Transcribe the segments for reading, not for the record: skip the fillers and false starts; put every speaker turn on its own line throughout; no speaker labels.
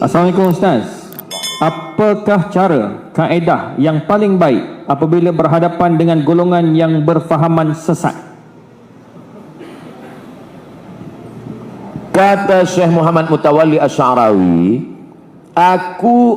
Assalamualaikum Ustaz. Apakah cara, kaedah yang paling baik apabila berhadapan dengan golongan yang berfahaman sesat?
Kata Syekh Muhammad Mutawalli Asy'arawi,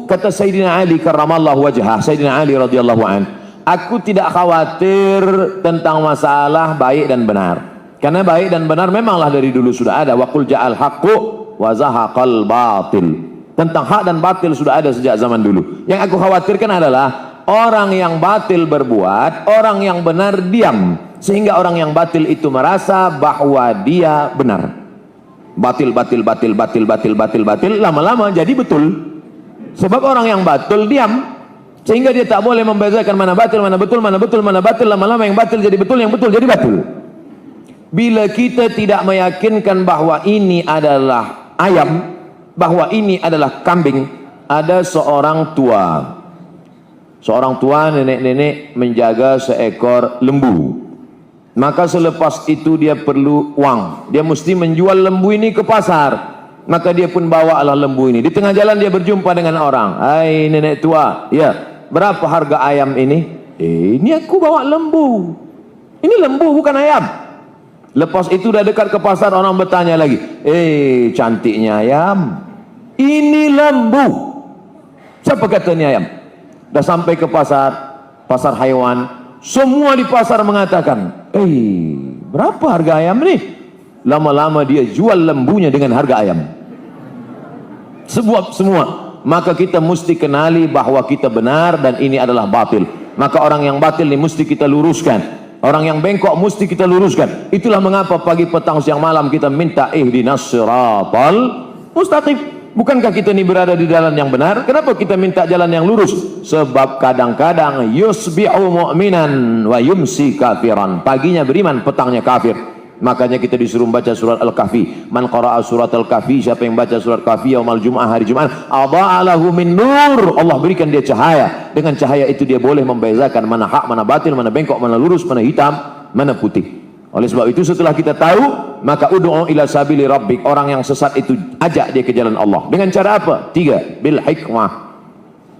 kata Sayyidina Ali karramallahu wajhah, Sayyidina Ali radhiyallahu an, aku tidak khawatir tentang masalah baik dan benar. Karena baik dan benar memanglah dari dulu sudah ada. Wa qul ja'al haqqu wa zahaqal batil. Tentang hak dan batil sudah ada sejak zaman dulu. Yang aku khawatirkan adalah orang yang batil berbuat, orang yang benar diam, sehingga orang yang batil itu merasa bahwa dia benar. Batil, lama-lama jadi betul. Sebab orang yang batil diam, sehingga dia tak boleh membedakan mana batil, mana betul, mana betul, mana batil. Lama-lama yang batil jadi betul, yang betul jadi batil. Bila kita tidak meyakinkan bahwa ini adalah ayam, bahwa ini adalah kambing, ada seorang tua nenek-nenek menjaga seekor lembu. Maka selepas itu dia perlu uang, dia mesti menjual lembu ini ke pasar. Maka dia pun bawalah lembu ini. Di tengah jalan dia berjumpa dengan orang. Hai nenek tua, ya, berapa harga ayam ini? Ini aku bawa lembu. Ini lembu bukan ayam. Lepas itu dah dekat ke pasar, orang bertanya lagi, cantiknya ayam, ini lembu. Siapa kata ini ayam? Dah sampai ke pasar haiwan, semua di pasar mengatakan, berapa harga ayam ni? Lama-lama dia jual lembunya dengan harga ayam. Semua. Maka kita mesti kenali bahwa kita benar dan ini adalah batil. Maka orang yang batil ini mesti kita luruskan. Orang yang bengkok mesti kita luruskan. Itulah mengapa pagi, petang, siang, malam kita minta ihdinas siratal mustaqim. Bukankah kita ini berada di jalan yang benar? Kenapa kita minta jalan yang lurus? Sebab kadang-kadang yusbi'u mu'minan wa yumsi kafiran. Paginya beriman, petangnya kafir. Makanya kita disuruh baca surat Al-Kahfi. Man qara'a surat Al-Kahfi, siapa yang baca surat Kahfi yaumal Jum'ah, hari Jumat, adha'alahu min nur. Allah berikan dia cahaya. Dengan cahaya itu dia boleh membezakan mana hak, mana batil, mana bengkok, mana lurus, mana hitam, mana putih. Oleh sebab itu setelah kita tahu, maka ud'u ila sabili rabbik. Orang yang sesat itu ajak dia ke jalan Allah. Dengan cara apa? 3, bil hikmah.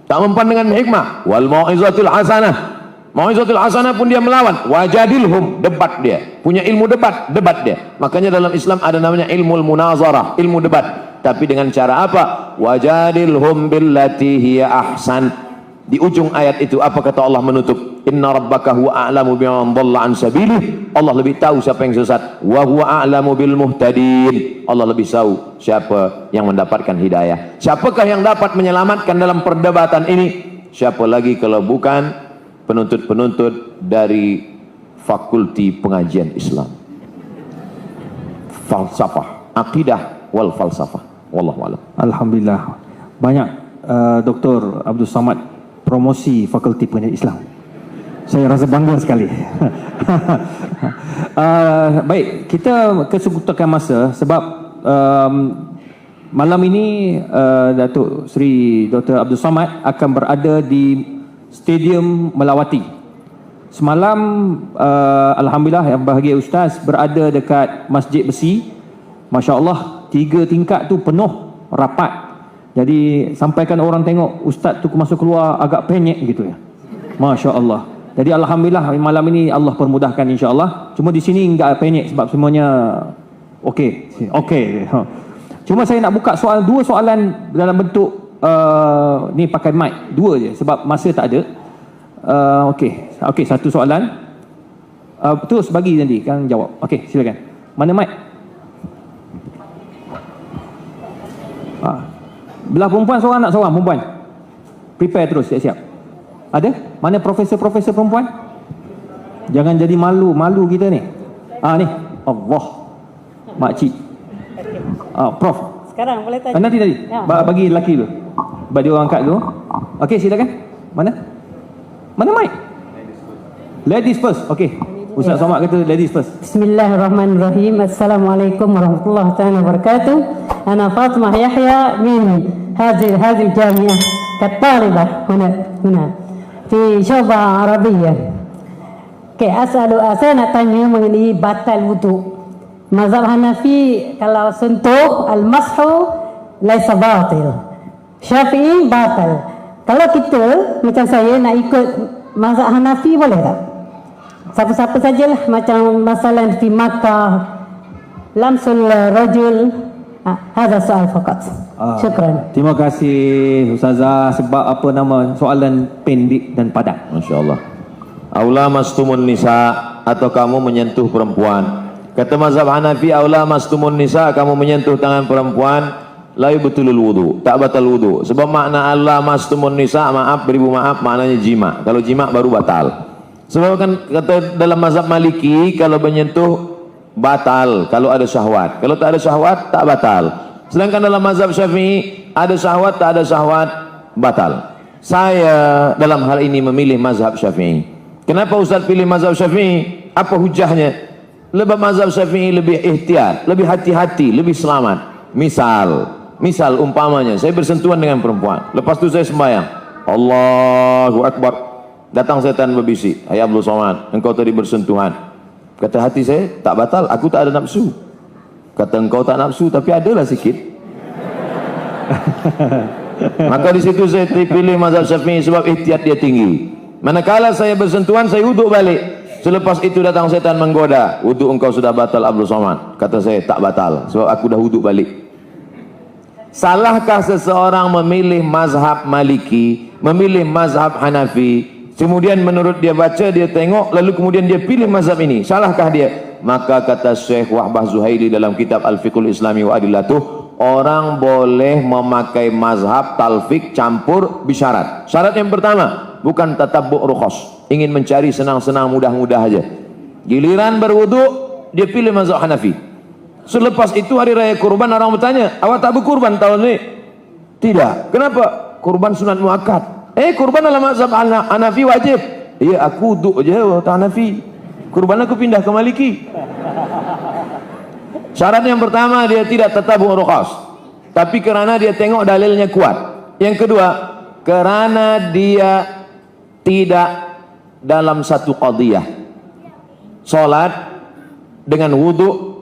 Tak mempan dengan hikmah. Wal mau'izatul hasanah. Mau'izatul hasanah pun dia melawan. Wajadilhum, debat dia. Punya ilmu debat dia. Makanya dalam Islam ada namanya ilmu munazarah, ilmu debat. Tapi dengan cara apa? Wajadilhum billati hiya ahsan. Di ujung ayat itu apa kata Allah menutup? Inna rabbaka huwa a'lamu biman dhalla an sabilih. Allah lebih tahu siapa yang sesat. Wa huwa a'lamu bil muhtadin. Allah lebih tahu siapa yang mendapatkan hidayah. Siapakah yang dapat menyelamatkan dalam perdebatan ini? Siapa lagi kalau bukan penuntut-penuntut dari fakulti pengajian Islam, falsafah, akidah wal falsafah. Wallahu a'lam.
Alhamdulillah. Banyak Dr. Abdul Samad promosi fakulti pengajian Islam. Saya rasa bangga sekali. Baik, kita kesempatan masa sebab malam ini Datuk Seri Dr. Abdul Samad akan berada di Stadium Melawati. Semalam alhamdulillah yang bahagia Ustaz berada dekat Masjid Besi. Masya-Allah, 3 tingkat tu penuh rapat. Jadi sampaikan orang tengok Ustaz tu masuk keluar agak penyek gitu ya. Masya-Allah. Jadi alhamdulillah malam ini Allah permudahkan insya-Allah. Cuma di sini enggak penyek sebab semuanya okey. Cuma saya nak buka dua soalan dalam bentuk ni pakai mic, 2 je sebab masa tak ada. Okey, satu soalan. Terus bagi nanti kan jawab. Okey, silakan. Mana mic? Belah perempuan seorang nak seorang perempuan. Prepare terus, siap-siap. Ada? Mana profesor-profesor perempuan? Jangan jadi malu kita ni. Ni. Allah. Makcik. Prof.
Sekarang boleh tanya.
Nanti. Ya. Bagi lelaki dulu. Bagi dia orang angkat dulu. Okey, silakan. Mana mic? Ladies first. Okey. Ustaz Somad kata ladies first.
Bismillahirrahmanirrahim. Assalamualaikum warahmatullahi wabarakatuh. Ana Fatimah Yahya min هذه الجامعة كطالبة هنا في شعبة عربية. Okey, saya nak tanya mengenai batal wudu. Mazhab Hanafi kalau sentuh al-mashu laisa batil. Syafi'i batal. Kalau kita macam saya nak ikut mazhab Hanafi boleh tak? Siapa-siapa sajalah, macam masalah di Makkah lamsul rajul. Hadha soal faqat. Syukran.
Terima kasih Ustazah, sebab apa nama soalan pendek dan padat.
Masya-Allah. Aula mastumun nisa, atau kamu menyentuh perempuan. Kata mazhab Hanafi, aula mastumun nisa, kamu menyentuh tangan perempuan, la yubtilul wudu, tak batal wudu. Sebab makna aula mastumun nisa, maaf beribu maaf, maknanya jima. Kalau jima baru batal. Sebab kan kata dalam mazhab Maliki, kalau menyentuh batal kalau ada syahwat. Kalau tak ada syahwat tak batal. Sedangkan dalam mazhab Syafi'i, ada syahwat tak ada syahwat batal. Saya dalam hal ini memilih mazhab Syafi'i. Kenapa Ustaz pilih mazhab Syafi'i? Apa hujahnya? Lebih mazhab Syafi'i lebih ihtiyat, lebih hati-hati, lebih selamat. Misal umpamanya saya bersentuhan dengan perempuan, lepas tu saya sembahyang, Allahu Akbar, datang setan berbisik, hai Abdul Somad, engkau tadi bersentuhan. Kata hati saya, tak batal, aku tak ada nafsu. Kata engkau tak nafsu, tapi adalah sikit. Maka di situ saya pilih mazhab Syafi'i sebab ihtiyat dia tinggi. Manakala saya bersentuhan, saya wuduk balik. Selepas itu datang setan menggoda, wuduk engkau sudah batal Abdul Somad. Kata saya, tak batal, sebab aku dah wuduk balik. Salahkah seseorang memilih mazhab Maliki, memilih mazhab Hanafi, kemudian menurut dia baca, dia tengok, lalu kemudian dia pilih mazhab ini? Salahkah dia? Maka kata Syekh Wahbah Zuhaili dalam kitab Al-Fiqhul Islami wa Adillatuh, orang boleh memakai mazhab talfik campur bisyarat. Syarat yang pertama, bukan tatabbu' rukhas, ingin mencari senang-senang mudah-mudah aja. Giliran berwudu, dia pilih mazhab Hanafi. Selepas itu hari raya kurban, orang bertanya, awak tak berkurban tahun ini? Tidak. Kenapa? Kurban sunat muakkad. Kurban dalam mazhab Hanafi wajib. Ya, aku duduk je tak Hanafi. Kurban aku pindah ke Maliki. Syarat yang pertama, dia tidak tatabu' rukhas, tapi kerana dia tengok dalilnya kuat. Yang kedua, kerana dia tidak dalam satu qadiyah. Salat dengan wudu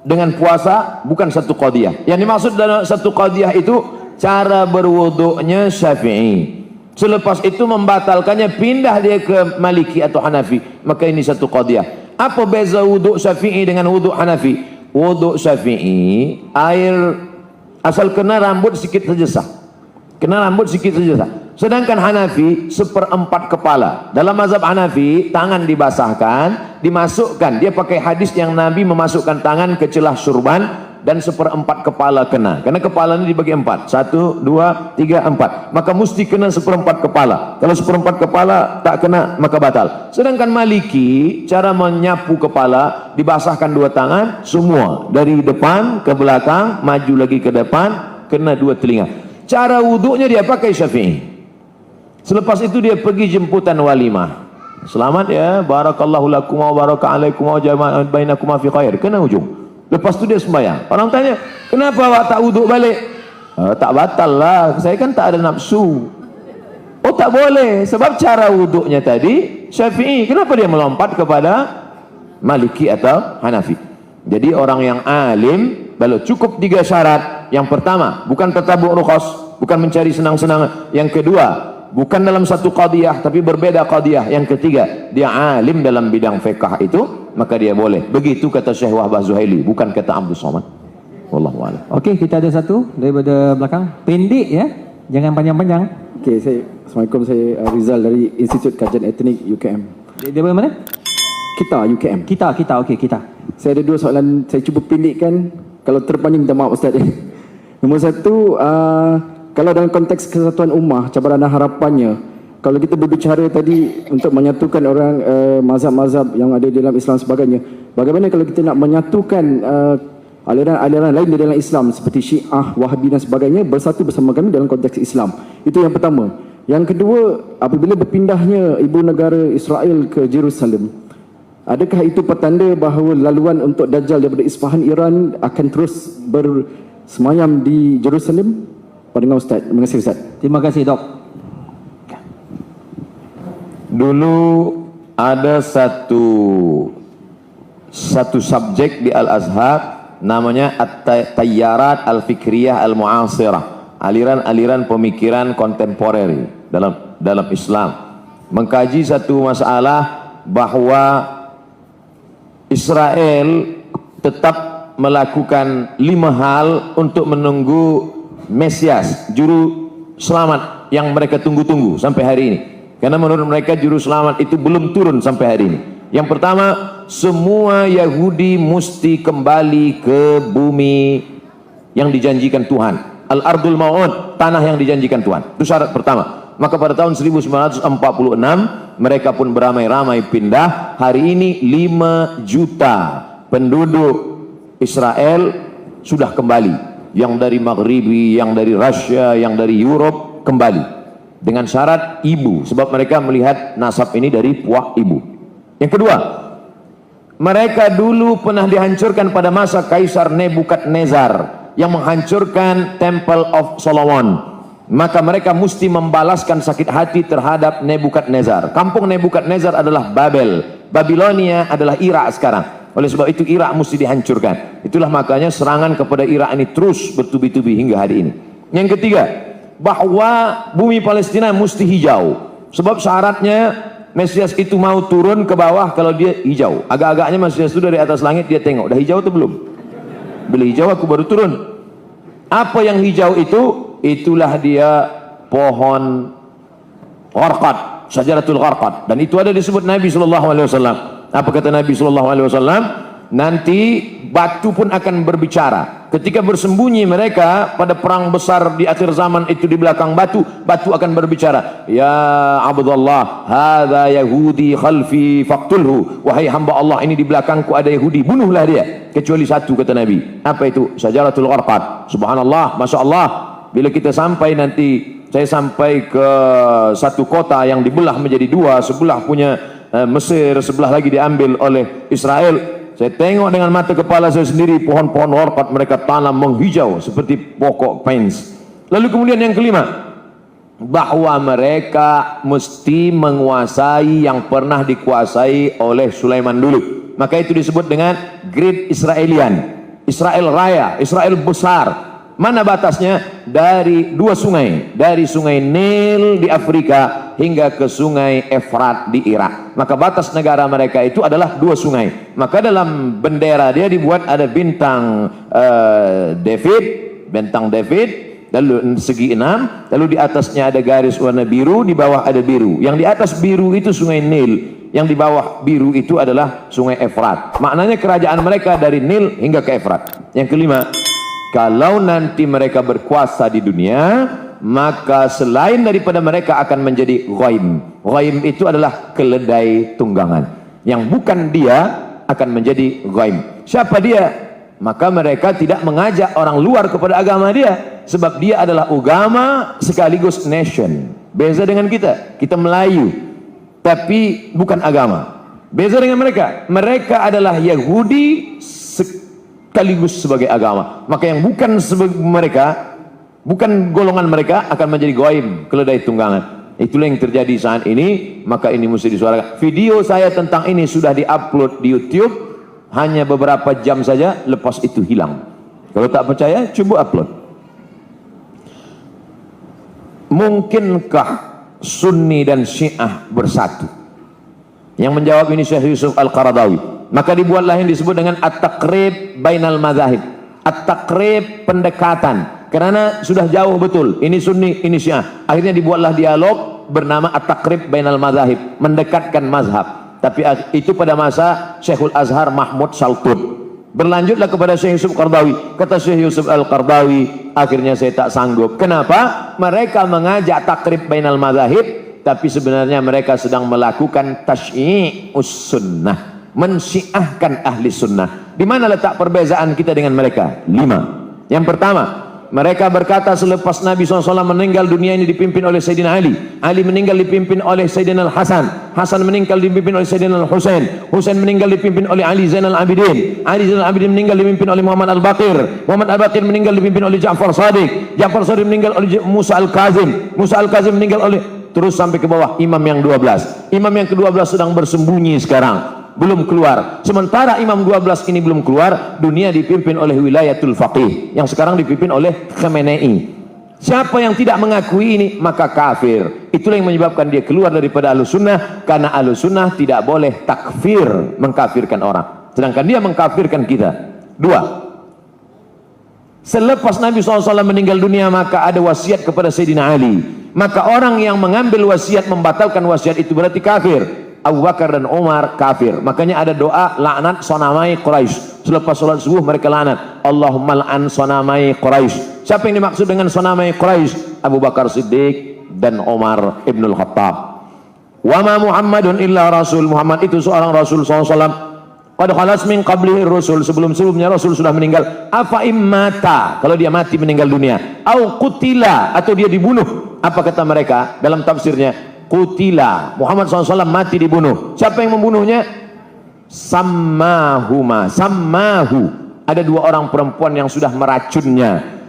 dengan puasa bukan satu qadiyah. Yang dimaksud dalam satu qadiyah itu cara berwudunya Syafi'i. Selepas itu membatalkannya, pindah dia ke Maliki atau Hanafi, maka ini satu qadiyah. Apa beza wuduk Syafi'i dengan wuduk Hanafi? Wuduk Syafi'i, air asal kena rambut sikit saja sah. Kena rambut sikit saja sah. Sedangkan Hanafi seperempat kepala. Dalam mazhab Hanafi, tangan dibasahkan, dimasukkan. Dia pakai hadis yang Nabi memasukkan tangan ke celah surban dan seperempat kepala kena. Karena kepala ini dibagi empat. 1, 2, 3, 4. Maka mesti kena seperempat kepala. Kalau seperempat kepala tak kena, maka batal. Sedangkan Maliki, cara menyapu kepala, dibasahkan dua tangan, semua. Dari depan ke belakang, maju lagi ke depan, kena dua telinga. Cara wuduknya dia pakai Syafi'i. Selepas itu dia pergi jemputan walimah. Selamat ya, barakallahu lakum wa baraka alaikum wa jama'a bainakum fi khair. Kena ujung. Lepas tu dia sembahyang. Orang tanya, kenapa awak tak wuduk balik? Tak batal lah, saya kan tak ada nafsu. Oh tak boleh, sebab cara wuduknya tadi Syafi'i. Kenapa dia melompat kepada Maliki atau Hanafi? Jadi orang yang alim, kalau cukup 3 syarat. Yang pertama, bukan tatabu' rukhas, bukan mencari senang-senang. Yang kedua, bukan dalam satu qadiyah, tapi berbeda qadiyah. Yang ketiga, dia alim dalam bidang fiqh itu, maka dia boleh. Begitu kata Syekh Wahbah Zuhaili, bukan kata Abdul Somad. Wallahu a'lam.
Okey, kita ada satu daripada belakang. Pendek ya, jangan panjang-panjang.
Okey, Assalamualaikum, saya Rizal dari Institut Kajian Etnik UKM.
Daripada mana?
Kita UKM.
Kita, okey, kita.
Saya ada 2 soalan, saya cuba pendekkan. Kalau terpanjang minta maaf Ustaz. Nombor 1, kalau dalam konteks kesatuan ummah, cabaran dan harapannya, kalau kita berbicara tadi untuk menyatukan orang mazhab-mazhab yang ada di dalam Islam sebagainya, bagaimana kalau kita nak menyatukan aliran-aliran lain di dalam Islam seperti Syiah, Wahabi dan sebagainya bersatu bersama kami dalam konteks Islam? Itu yang pertama. Yang kedua, apabila berpindahnya ibu negara Israel ke Jerusalem, adakah itu petanda bahawa laluan untuk Dajjal daripada Isfahan Iran akan terus bersemayam di Jerusalem? Pandangan Ustaz. Terima kasih Ustaz.
Terima kasih Dok.
Dulu ada satu subjek di Al-Azhar namanya At-Tayyarat Al-Fikriyah Al-Mu'asirah, aliran-aliran pemikiran kontemporer dalam Islam, mengkaji satu masalah bahwa Israel tetap melakukan 5 hal untuk menunggu Mesias, juru selamat yang mereka tunggu-tunggu sampai hari ini. Karena menurut mereka juru selamat itu belum turun sampai hari ini. Yang pertama, semua Yahudi mesti kembali ke bumi yang dijanjikan Tuhan. Al-Ardul Mau'ud, tanah yang dijanjikan Tuhan. Itu syarat pertama. Maka pada tahun 1946 mereka pun beramai-ramai pindah. Hari ini 5 juta penduduk Israel sudah kembali. Yang dari Maghribi, yang dari Rusia, yang dari Europe kembali. Dengan syarat ibu, sebab mereka melihat nasab ini dari puak ibu. Yang kedua, mereka dulu pernah dihancurkan pada masa Kaisar Nebukadnezar yang menghancurkan Temple of Solomon. Maka mereka mesti membalaskan sakit hati terhadap Nebukadnezar. Kampung Nebukadnezar adalah Babel, Babilonia adalah Irak sekarang. Oleh sebab itu Irak mesti dihancurkan. Itulah makanya serangan kepada Irak ini terus bertubi-tubi hingga hari ini. Yang ketiga, bahwa bumi Palestina mesti hijau. Sebab syaratnya Mesias itu mau turun ke bawah kalau dia hijau. Agak-agaknya Mesias itu dari atas langit dia tengok, dah hijau atau belum? Bila hijau aku baru turun. Apa yang hijau itu? Itulah dia pohon gharqad, syajaratul gharqad. Dan itu ada disebut Nabi SAW. Apa kata Nabi SAW? Nanti batu pun akan berbicara. Ketika bersembunyi mereka pada perang besar di akhir zaman itu di belakang batu, batu akan berbicara. Ya Abdullah, hadza Yahudi khalfi faqtulhu. Wahai hamba Allah, ini di belakangku ada Yahudi, bunuhlah dia. Kecuali satu, kata Nabi. Apa itu? Syajaratul gharqad. Subhanallah, Masya Allah. Bila kita sampai nanti, saya sampai ke satu kota yang dibelah menjadi 2, sebelah punya Mesir, sebelah lagi diambil oleh Israel. Saya tengok dengan mata kepala saya sendiri pohon-pohon gharqad mereka tanam menghijau seperti pokok pines. Lalu kemudian yang kelima, bahwa mereka mesti menguasai yang pernah dikuasai oleh Sulaiman dulu. Maka itu disebut dengan Great Israelian, Israel Raya, Israel besar. Mana batasnya? Dari 2 sungai, dari sungai Nil di Afrika hingga ke sungai Efrat di Irak. Maka batas negara mereka itu adalah 2 sungai. Maka dalam bendera dia dibuat ada bintang bintang David, lalu segi 6, lalu di atasnya ada garis warna biru, di bawah ada biru. Yang di atas biru itu sungai Nil, yang di bawah biru itu adalah sungai Efrat. Maknanya kerajaan mereka dari Nil hingga ke Efrat. Yang kelima, kalau nanti mereka berkuasa di dunia, maka selain daripada mereka akan menjadi ghaim. Ghaim itu adalah keledai tunggangan. Yang bukan dia akan menjadi ghaim. Siapa dia? Maka mereka tidak mengajak orang luar kepada agama dia. Sebab dia adalah agama sekaligus nation. Beza dengan kita. Kita Melayu, tapi bukan agama. Beza dengan mereka. Mereka adalah Yahudi sekaligus sebagai agama. Maka yang bukan mereka, bukan golongan mereka akan menjadi ghaim, keledai tunggangan. Itulah yang terjadi saat ini. Maka ini mesti disuarakan. Video saya tentang ini sudah diupload di YouTube, hanya beberapa jam saja, lepas itu hilang. Kalau tak percaya, coba upload. Mungkinkah Sunni dan Syiah bersatu? Yang menjawab ini Syekh Yusuf Al-Qaradawi. Maka dibuatlah yang disebut dengan at-taqrib bainal madzahib. At-taqrib, pendekatan. Karena sudah jauh betul. Ini Sunni, ini Syiah. Akhirnya dibuatlah dialog bernama at-taqrib bainal madzahib, mendekatkan mazhab. Tapi itu pada masa Syekhul Azhar Mahmud Saltun. Berlanjutlah kepada Syekh Yusuf Qaradawi. Kata Syekh Yusuf Al-Qaradawi, akhirnya saya tak sanggup. Kenapa? Mereka mengajak takrib bainal madzahib, tapi sebenarnya mereka sedang melakukan tasyyi'us sunnah, mensyiahkan ahli sunnah. Di mana letak perbezaan kita dengan mereka? 5. Yang pertama, mereka berkata selepas Nabi SAW meninggal, dunia ini dipimpin oleh Sayyidina Ali. Ali meninggal dipimpin oleh Sayyidina Al-Hasan. Hasan meninggal dipimpin oleh Sayyidina Al-Husain. Husain meninggal dipimpin oleh Ali Zainal Abidin. Ali Zainal Abidin meninggal dipimpin oleh Muhammad Al-Baqir. Muhammad Al-Baqir meninggal dipimpin oleh Ja'far Shadiq. Ja'far Shadiq meninggal oleh Musa Al-Kazim. Musa Al-Kazim meninggal oleh terus sampai ke bawah imam yang 12. Imam yang ke-12 sedang bersembunyi sekarang, belum keluar. Sementara imam 12 ini belum keluar, dunia dipimpin oleh wilayatul faqih yang sekarang dipimpin oleh Khamenei. Siapa yang tidak mengakui ini maka kafir. Itulah yang menyebabkan dia keluar daripada Ahlussunnah, karena Ahlussunnah tidak boleh takfir, mengkafirkan orang, sedangkan dia mengkafirkan kita. Dua, selepas Nabi SAW meninggal dunia maka ada wasiat kepada Sayyidina Ali, maka orang yang mengambil wasiat membatalkan wasiat itu berarti kafir. Abu Bakar dan Umar kafir. Makanya ada doa laknat sonamai Quraisy. Selepas sholat subuh mereka laknat, Allahumma la'an sonamai Quraisy. Siapa yang dimaksud dengan sonamai Quraisy? Abu Bakar Siddiq dan Umar Ibnul Khattab. Wa ma Muhammadun illa rasul. Muhammad itu seorang Rasul SAW. Qad khalas min qablihi rusul, sebelum-sebelumnya Rasul sudah meninggal. Afa immata, kalau dia mati meninggal dunia, au qutila, atau dia dibunuh. Apa kata mereka dalam tafsirnya? Qutila, Muhammad SAW mati dibunuh. Siapa yang membunuhnya? Sammahuma, sammahu. Ada dua orang perempuan yang sudah meracunnya.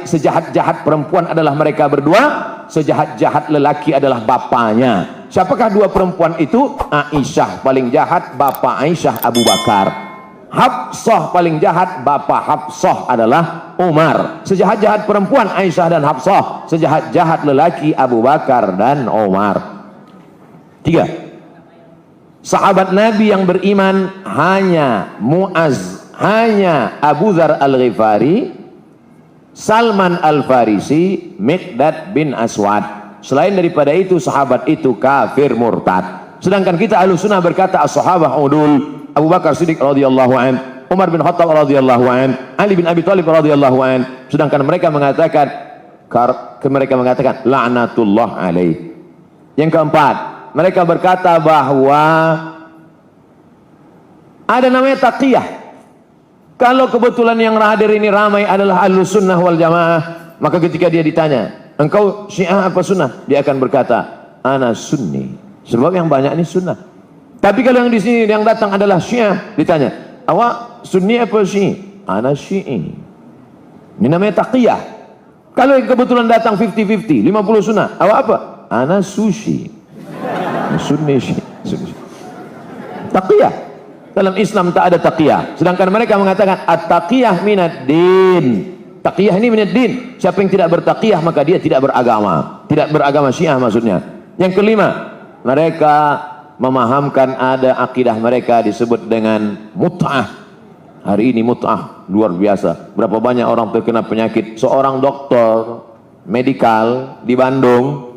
Sejahat-jahat perempuan adalah mereka berdua, sejahat-jahat lelaki adalah bapaknya. Siapakah dua perempuan itu? Aisyah paling jahat, bapak Aisyah Abu Bakar. Hafsah paling jahat, bapak Hafsah adalah Umar. Sejahat-jahat perempuan Aisyah dan Hafsah, sejahat-jahat lelaki Abu Bakar dan Umar. Tiga, sahabat Nabi yang beriman hanya Muaz, hanya Abu Dzar Al-Ghifari, Salman Al-Farisi, Miqdad bin Aswad. Selain daripada itu sahabat itu kafir murtad. Sedangkan kita Ahlussunnah berkata as-sahabah udul. Abu Bakar Siddiq radhiyallahu an, Umar bin Khattab radhiyallahu an, Ali bin Abi Thalib radhiyallahu an. Sedangkan mereka mengatakan la'natullah alaih. Yang keempat, mereka berkata bahwa ada namanya taqiyah. Kalau kebetulan yang hadir ini ramai adalah Ahlussunnah wal Jamaah, maka ketika dia ditanya, engkau Syiah apa Sunnah? Dia akan berkata, ana Sunni. Sebab yang banyak ini Sunnah. Tapi kalau yang di sini yang datang adalah Syiah, ditanya, awak Sunni apa Syi'i? Ana Syi'i. Ini namanya taqiyah. Kalau yang kebetulan datang 50-50, 50 Sunnah, awak apa? Ana Sushi. Sunni Syi'i. Taqiyah. Dalam Islam tak ada taqiyah. Sedangkan mereka mengatakan at-taqiyah minad din. Taqiyah ini minad din. Siapa yang tidak bertaqiyah maka dia tidak beragama. Tidak beragama Syiah maksudnya. Yang kelima, mereka memahamkan ada akidah mereka disebut dengan mut'ah. Hari ini mut'ah luar biasa. Berapa banyak orang terkena penyakit. Seorang dokter medikal di Bandung,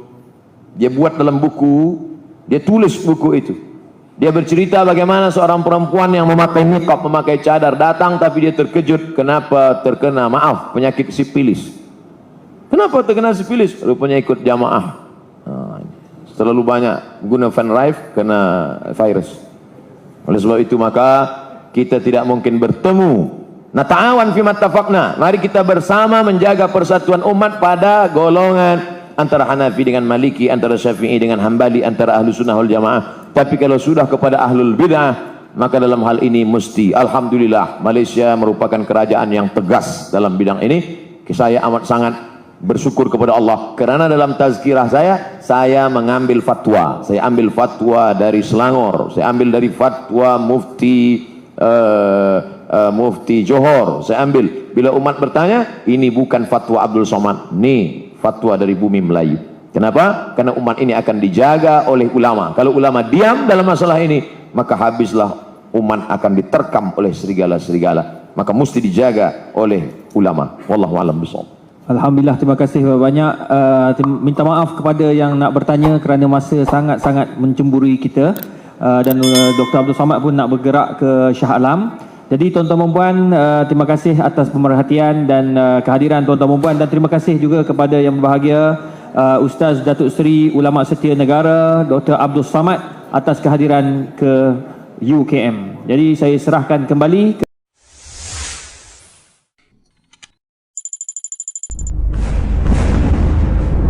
dia buat dalam buku, dia tulis buku itu. Dia bercerita bagaimana seorang perempuan yang memakai niqab, memakai cadar datang tapi dia terkejut kenapa terkena penyakit sipilis. Kenapa terkena sipilis? Rupanya ikut jamaah. Terlalu banyak guna Van Rijk kena virus. Oleh sebab itu maka kita tidak mungkin bertemu. Nata'awan fi mattafaqna. Mari kita bersama menjaga persatuan umat pada golongan antara Hanafi dengan Maliki, antara Syafi'i dengan Hambali, antara Ahlussunnah wal Jamaah. Tapi kalau sudah kepada Ahlul Bid'ah, maka dalam hal ini mesti, alhamdulillah, Malaysia merupakan kerajaan yang tegas dalam bidang ini. Saya amat sangat bersyukur kepada Allah kerana dalam tazkirah saya mengambil fatwa. Saya ambil fatwa dari Selangor, saya ambil dari fatwa Mufti Johor, saya ambil. Bila umat bertanya, ini bukan fatwa Abdul Somad, ini fatwa dari bumi Melayu. Kenapa? Karena umat ini akan dijaga oleh ulama. Kalau ulama diam dalam masalah ini, maka habislah umat akan diterkam oleh serigala-serigala. Maka mesti dijaga oleh ulama. Wallahu a'lam bishawab.
Alhamdulillah, terima kasih banyak. Minta maaf kepada yang nak bertanya kerana masa sangat-sangat mencemburi kita. Dan Dr. Abdul Somad pun nak bergerak ke Shah Alam. Jadi tuan-tuan dan puan, terima kasih atas pemerhatian dan kehadiran tuan-tuan dan puan. Dan terima kasih juga kepada yang berbahagia, Ustaz Datuk Seri Ulama Setia Negara Dr. Abdul Somad atas kehadiran ke UKM. Jadi saya serahkan kembali